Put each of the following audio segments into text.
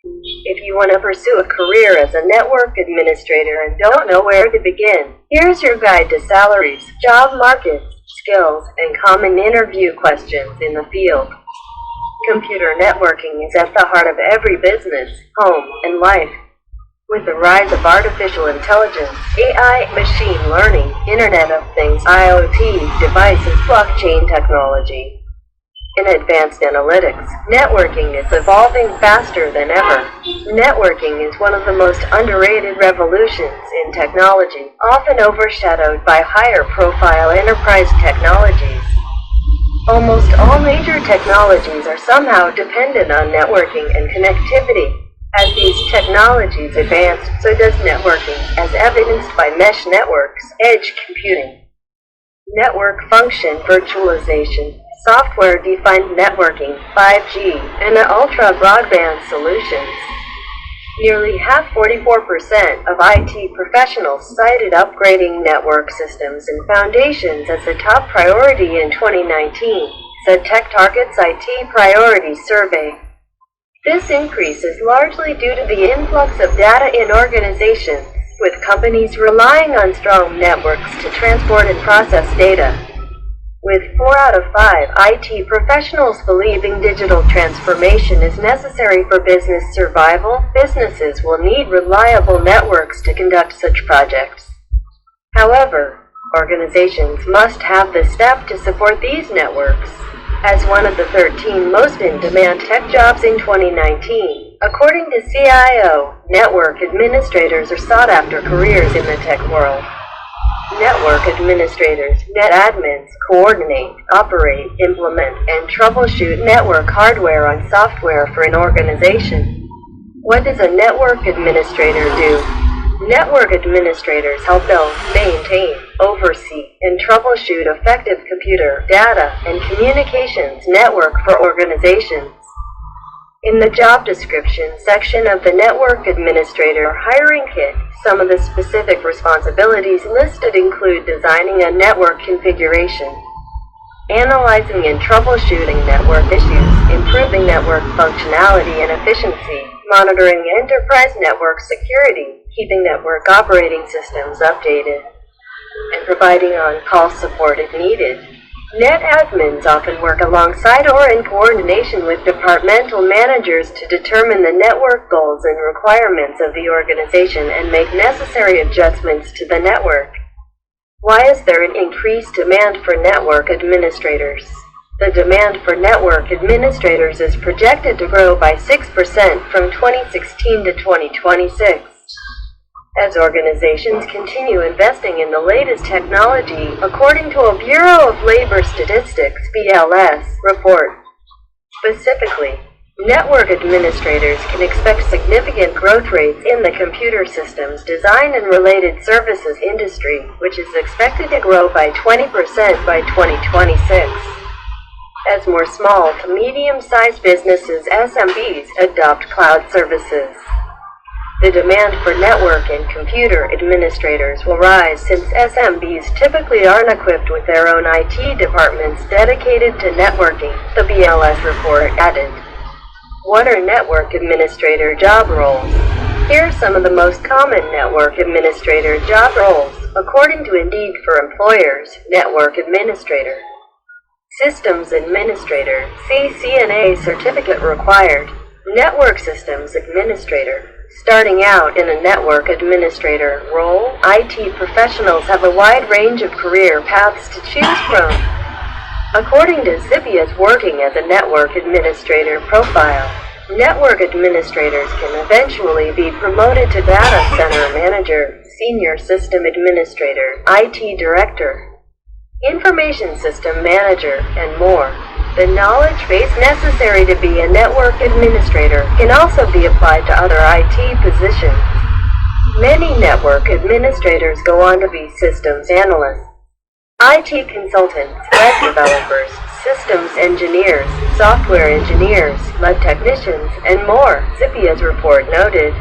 If you want to pursue a career as a network administrator and don't know where to begin, here's your guide to salaries, job markets, skills, and common interview questions in the field. Computer networking is at the heart of every business, home, and life. With the rise of artificial intelligence, AI, machine learning, Internet of Things, IoT, devices, blockchain technology, and advanced analytics, networking is evolving faster than ever. Networking is one of the most underrated revolutions in technology, often overshadowed by higher-profile enterprise technologies. Almost all major technologies are somehow dependent on networking and connectivity. As these technologies advance, so does networking, as evidenced by mesh networks, edge computing, network function virtualization, software-defined networking, 5G, and ultra-broadband solutions. Nearly 44% of IT professionals cited upgrading network systems and foundations as a top priority in 2019, said TechTarget's IT Priority Survey. This increase is largely due to the influx of data in organizations, with companies relying on strong networks to transport and process data. With 4 out of 5 IT professionals believing digital transformation is necessary for business survival, businesses will need reliable networks to conduct such projects. However, organizations must have the staff to support these networks. As one of the 13 most in-demand tech jobs in 2019, according to CIO, network administrators are sought-after careers in the tech world. Network administrators, net admins, coordinate, operate, implement, and troubleshoot network hardware on software for an organization. What does a network administrator do? Network administrators help build, maintain, oversee, and troubleshoot effective computer, data, and communications network for organizations. In the job description section of the Network Administrator Hiring Kit, some of the specific responsibilities listed include designing a network configuration, analyzing and troubleshooting network issues, improving network functionality and efficiency, monitoring enterprise network security, keeping network operating systems updated, and providing on-call support if needed. Net admins often work alongside or in coordination with departmental managers to determine the network goals and requirements of the organization and make necessary adjustments to the network. Why is there an increased demand for network administrators? The demand for network administrators is projected to grow by 6% from 2016 to 2026. As organizations continue investing in the latest technology, according to a Bureau of Labor Statistics (BLS) report. Specifically, network administrators can expect significant growth rates in the computer systems design and related services industry, which is expected to grow by 20% by 2026. As more small to medium-sized businesses (SMBs) adopt cloud services, the demand for network and computer administrators will rise since SMBs typically aren't equipped with their own IT departments dedicated to networking, the BLS report added. What are network administrator job roles? Here are some of the most common network administrator job roles, according to Indeed for Employers: Network Administrator, Systems Administrator, CCNA certificate required, Network Systems Administrator. Starting out in a network administrator role, IT professionals have a wide range of career paths to choose from. According to Zipia's Working as a Network Administrator profile, network administrators can eventually be promoted to Data Center Manager, Senior System Administrator, IT Director, Information System Manager, and more. The knowledge base necessary to be a network administrator can also be applied to other IT positions. Many network administrators go on to be systems analysts, IT consultants, web developers, systems engineers, software engineers, lab technicians, and more, Zipia's report noted.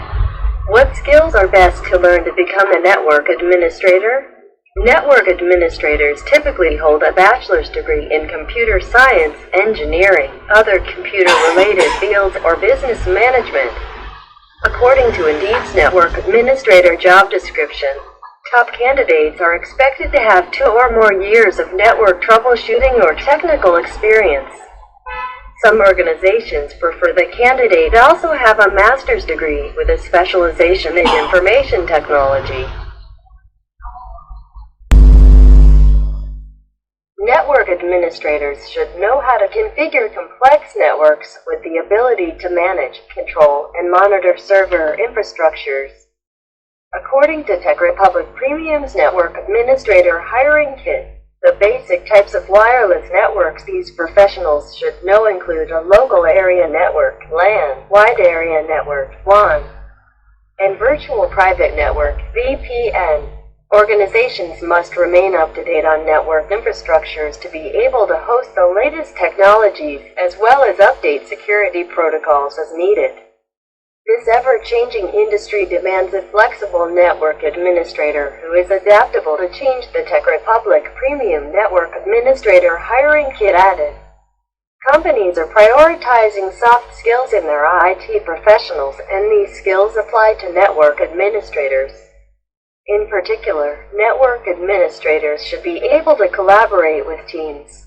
What skills are best to learn to become a network administrator? Network administrators typically hold a bachelor's degree in computer science, engineering, other computer-related fields, or business management. According to Indeed's network administrator job description, top candidates are expected to have 2 or more years of network troubleshooting or technical experience. Some organizations prefer the candidate also have a master's degree with a specialization in information technology. Network administrators should know how to configure complex networks with the ability to manage, control, and monitor server infrastructures. According to Tech Republic Premium's Network Administrator Hiring Kit, the basic types of wireless networks these professionals should know include a local area network, LAN, wide area network, WAN, and virtual private network, VPN. Organizations must remain up to date on network infrastructures to be able to host the latest technologies as well as update security protocols as needed. This ever-changing industry demands a flexible network administrator who is adaptable to change. The Tech Republic Premium Network Administrator Hiring Kit added. Companies are prioritizing soft skills in their IT professionals, and these skills apply to network administrators. In particular, network administrators should be able to collaborate with teams,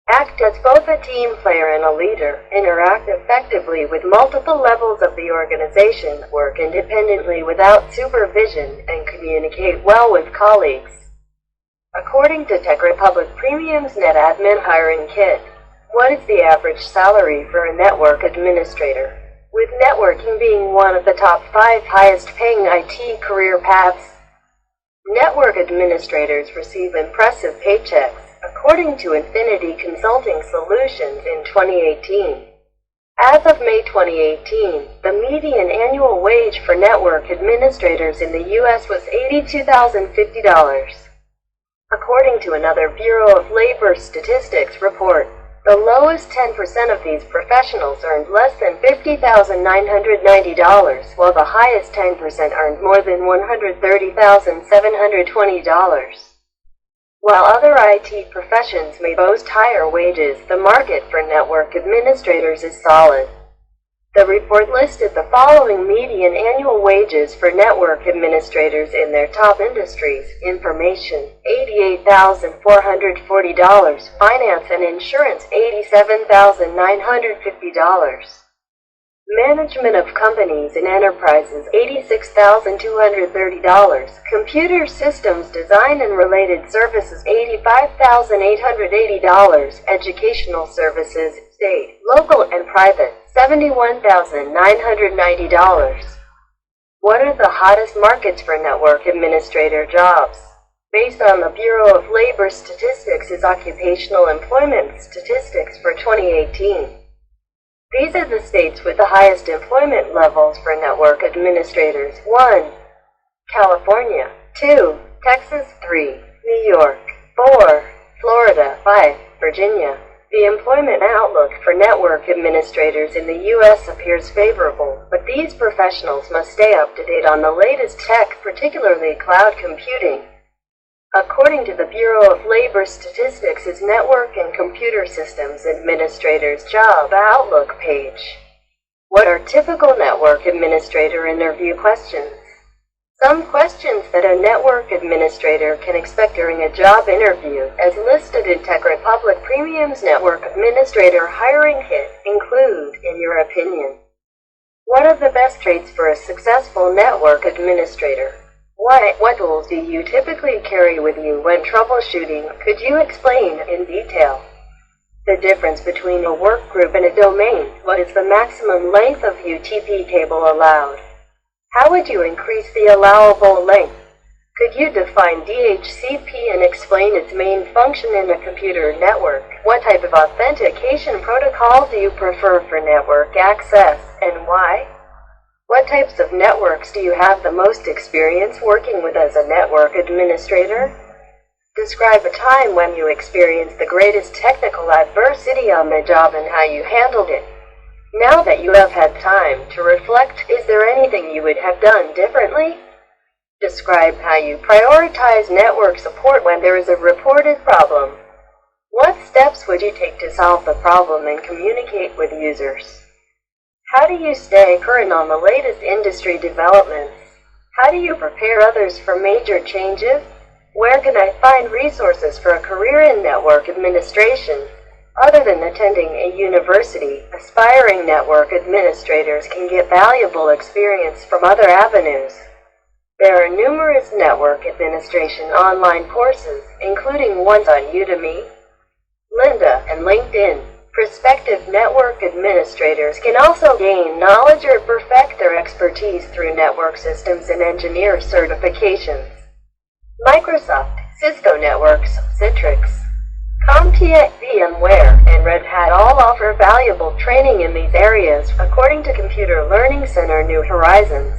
act as both a team player and a leader, interact effectively with multiple levels of the organization, work independently without supervision, and communicate well with colleagues. According to Tech Republic Premium's NetAdmin Hiring Kit, what is the average salary for a network administrator? With networking being one of the top 5 highest-paying IT career paths, network administrators receive impressive paychecks, according to Infinity Consulting Solutions in 2018. As of May 2018, the median annual wage for network administrators in the U.S. was $82,050. According to another Bureau of Labor Statistics report, the lowest 10% of these professionals earned less than $50,990, while the highest 10% earned more than $130,720. While other IT professions may boast higher wages, the market for network administrators is solid. The report listed the following median annual wages for network administrators in their top industries: information, $88,440, finance and insurance, $87,950, management of companies and enterprises, $86,230, computer systems design and related services, $85,880, educational services, state, local and private, $71,990. What are the hottest markets for network administrator jobs? Based on the Bureau of Labor Statistics' Occupational Employment Statistics for 2018. These are the states with the highest employment levels for network administrators. 1. California. 2. Texas. 3. New York. 4. Florida. 5. Virginia. The employment outlook for network administrators in the U.S. appears favorable, but these professionals must stay up to date on the latest tech, particularly cloud computing. According to the Bureau of Labor Statistics' Network and Computer Systems Administrator's Job Outlook page. What are typical network administrator interview questions? Some questions that a network administrator can expect during a job interview, as listed in Tech Republic Premium's Network Administrator Hiring Kit, include, in your opinion, what are the best traits for a successful network administrator? What tools do you typically carry with you when troubleshooting? Could you explain in detail the difference between a work group and a domain? What is the maximum length of UTP cable allowed? How would you increase the allowable length? Could you define DHCP and explain its main function in a computer network? What type of authentication protocol do you prefer for network access, and why? What types of networks do you have the most experience working with as a network administrator? Describe a time when you experienced the greatest technical adversity on the job and how you handled it. Now that you have had time to reflect, is there anything you would have done differently? Describe how you prioritize network support when there is a reported problem. What steps would you take to solve the problem and communicate with users? How do you stay current on the latest industry developments? How do you prepare others for major changes? Where can I find resources for a career in network administration? Other than attending a university, aspiring network administrators can get valuable experience from other avenues. There are numerous network administration online courses, including ones on Udemy, Lynda, and LinkedIn. Prospective network administrators can also gain knowledge or perfect their expertise through network systems and engineer certifications. Microsoft, Cisco Networks, Citrix, CompTIA, VMware, and Red Hat all offer valuable training in these areas, according to Computer Learning Center New Horizons.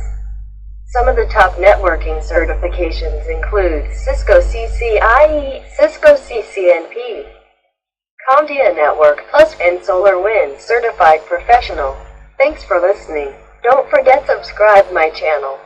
Some of the top networking certifications include Cisco CCIE, Cisco CCNP, CompTIA Network Plus, and SolarWinds Certified Professional. Thanks for listening. Don't forget to subscribe my channel.